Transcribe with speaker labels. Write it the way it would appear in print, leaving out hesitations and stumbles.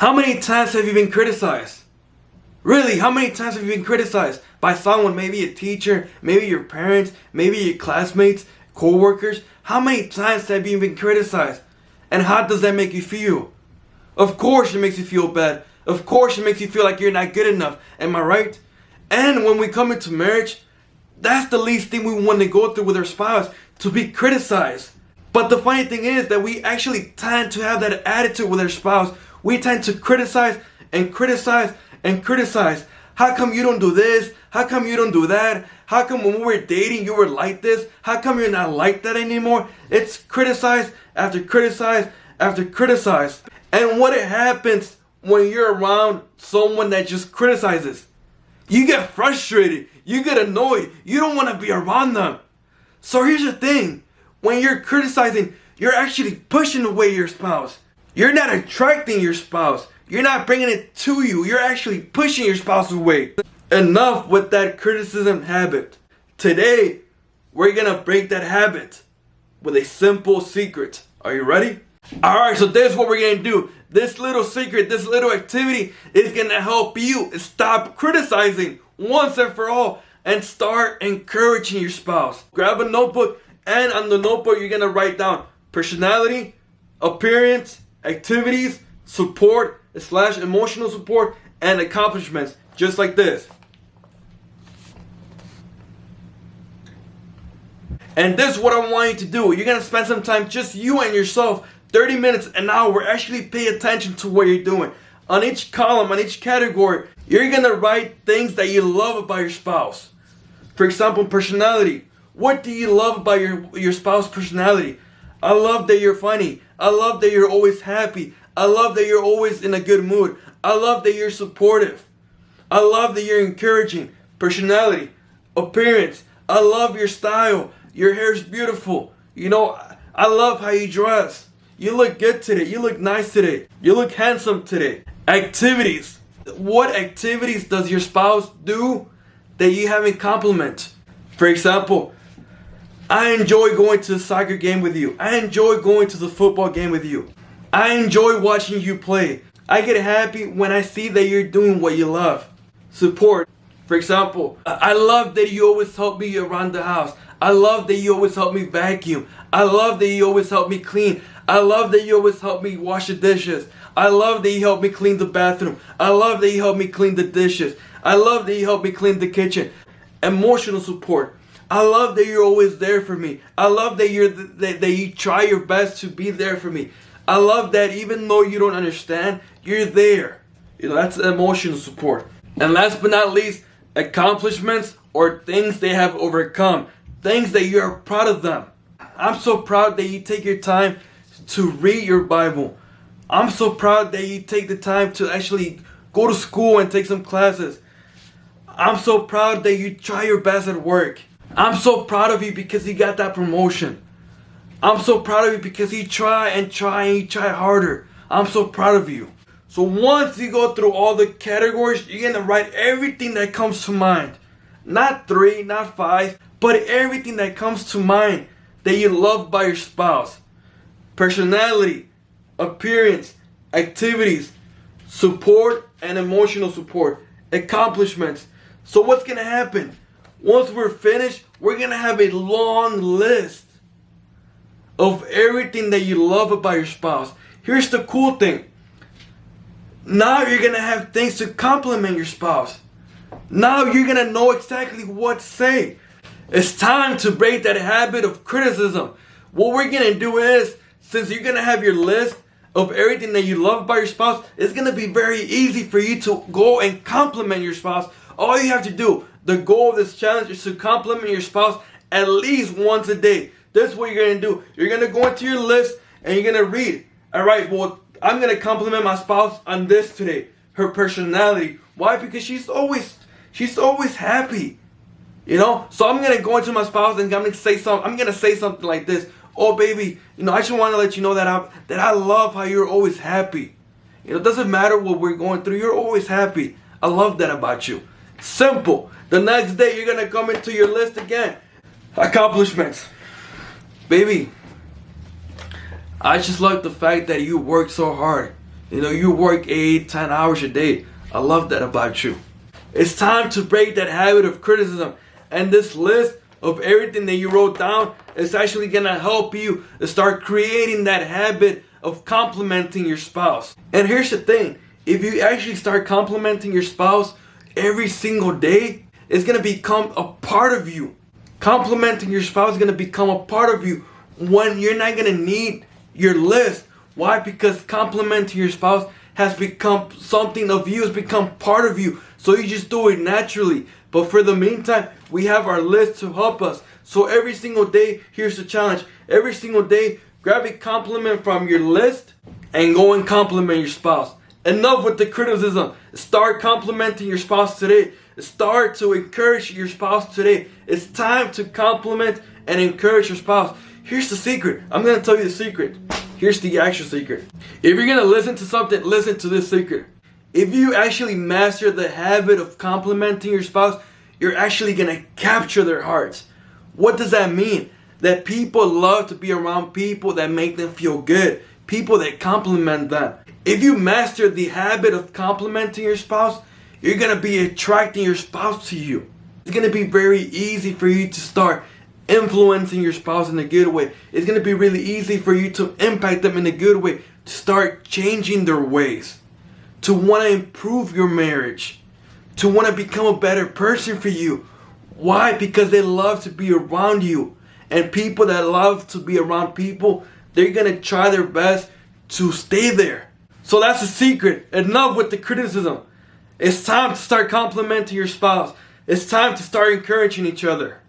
Speaker 1: How many times have you been criticized? Really, how many times have you been criticized by someone, maybe a teacher, maybe your parents, maybe your classmates, co-workers? How many times have you been criticized? And how does that make you feel? Of course it makes you feel bad. Of course it makes you feel like you're not good enough. Am I right? And when we come into marriage, that's the least thing we want to go through with our spouse, to be criticized. But the funny thing is that we actually tend to have that attitude with our spouse. We tend to criticize and criticize and criticize. How come you don't do this? How come you don't do that? How come when we were dating you were like this? How come you're not like that anymore? It's criticize after criticize after criticize. And what happens when you're around someone that just criticizes? You get frustrated. You get annoyed. You don't want to be around them. So here's the thing. When you're criticizing, you're actually pushing away your spouse. You're not attracting your spouse. You're not bringing it to you. You're actually pushing your spouse away. Enough with that criticism habit. Today, we're going to break that habit with a simple secret. Are you ready? Alright, so this is what we're going to do. This little secret, this little activity is going to help you stop criticizing once and for all and start encouraging your spouse. Grab a notebook, and on the notebook you're going to write down personality, appearance, activities, support / emotional support, and accomplishments, just like this. And this is what I want you to do. You're going to spend some time, just you and yourself, 30 minutes, an hour, actually pay attention to what you're doing. On each column, on each category, you're going to write things that you love about your spouse. For example, personality. What do you love about your spouse's personality? I love that you're funny. I love that you're always happy. I love that you're always in a good mood. I love that you're supportive. I love that you're encouraging. Personality. Appearance. I love your style. Your hair's beautiful. You know, I love how you dress. You look good today. You look nice today. You look handsome today. Activities. What activities does your spouse do that you haven't complimented? For example, I enjoy going to the soccer game with you. I enjoy going to the football game with you. I enjoy watching you play. I get happy when I see that you're doing what you love. Support. For example, I love that you always help me around the house. I love that you always help me vacuum. I love that you always help me clean. I love that you always help me wash the dishes. I love that you help me clean the bathroom. I love that you help me clean the dishes. I love that you help me clean the kitchen. Emotional support. I love that you're always there for me. I love that you try your best to be there for me. I love that even though you don't understand, you're there. You know, that's emotional support. And last but not least, accomplishments or things they have overcome. Things that you're proud of them. I'm so proud that you take your time to read your Bible. I'm so proud that you take the time to actually go to school and take some classes. I'm so proud that you try your best at work. I'm so proud of you because you got that promotion. I'm so proud of you because you try and you try harder. I'm so proud of you. So once you go through all the categories, you're going to write everything that comes to mind. Not 3, not 5, but everything that comes to mind that you love by your spouse. Personality, appearance, activities, support and emotional support, accomplishments. So what's going to happen? Once we're finished, we're going to have a long list of everything that you love about your spouse. Here's the cool thing. Now you're going to have things to compliment your spouse. Now you're going to know exactly what to say. It's time to break that habit of criticism. What we're going to do is, since you're going to have your list of everything that you love about your spouse, it's going to be very easy for you to go and compliment your spouse. All you have to do, the goal of this challenge is to compliment your spouse at least once a day. This is what you're going to do. You're going to go into your list and you're going to read. All right, well, I'm going to compliment my spouse on this today. Her personality. Why? Because she's always happy. You know? So I'm going to go into my spouse and I'm going to say something like this. Oh, baby, you know, I just want to let you know that I love how you're always happy. You know, it doesn't matter what we're going through. You're always happy. I love that about you. Simple. The next day, you're going to come into your list again. Accomplishments. Baby, I just love the fact that you work so hard. You know, you work 8, 10 hours a day. I love that about you. It's time to break that habit of criticism. And this list of everything that you wrote down is actually gonna help you to start creating that habit of complimenting your spouse. And here's the thing, if you actually start complimenting your spouse every single day, it's gonna become a part of you. Complimenting your spouse is gonna become a part of you when you're not gonna need your list. Why? Because complimenting your spouse has become something of you, has become part of you. So you just do it naturally. But for the meantime, we have our list to help us. So every single day, here's the challenge. Every single day, grab a compliment from your list and go and compliment your spouse. Enough with the criticism. Start complimenting your spouse today. Start to encourage your spouse today. It's time to compliment and encourage your spouse. Here's the secret. I'm going to tell you the secret. Here's the actual secret. If you're going to listen to something, listen to this secret. If you actually master the habit of complimenting your spouse, you're actually going to capture their hearts. What does that mean? That people love to be around people that make them feel good. People that compliment them. If you master the habit of complimenting your spouse, you're going to be attracting your spouse to you. It's going to be very easy for you to start influencing your spouse in a good way. It's going to be really easy for you to impact them in a good way. To start changing their ways. To want to improve your marriage. To want to become a better person for you. Why? Because they love to be around you. And people that love to be around people, they're going to try their best to stay there. So that's the secret. Enough with the criticism. It's time to start complimenting your spouse. It's time to start encouraging each other.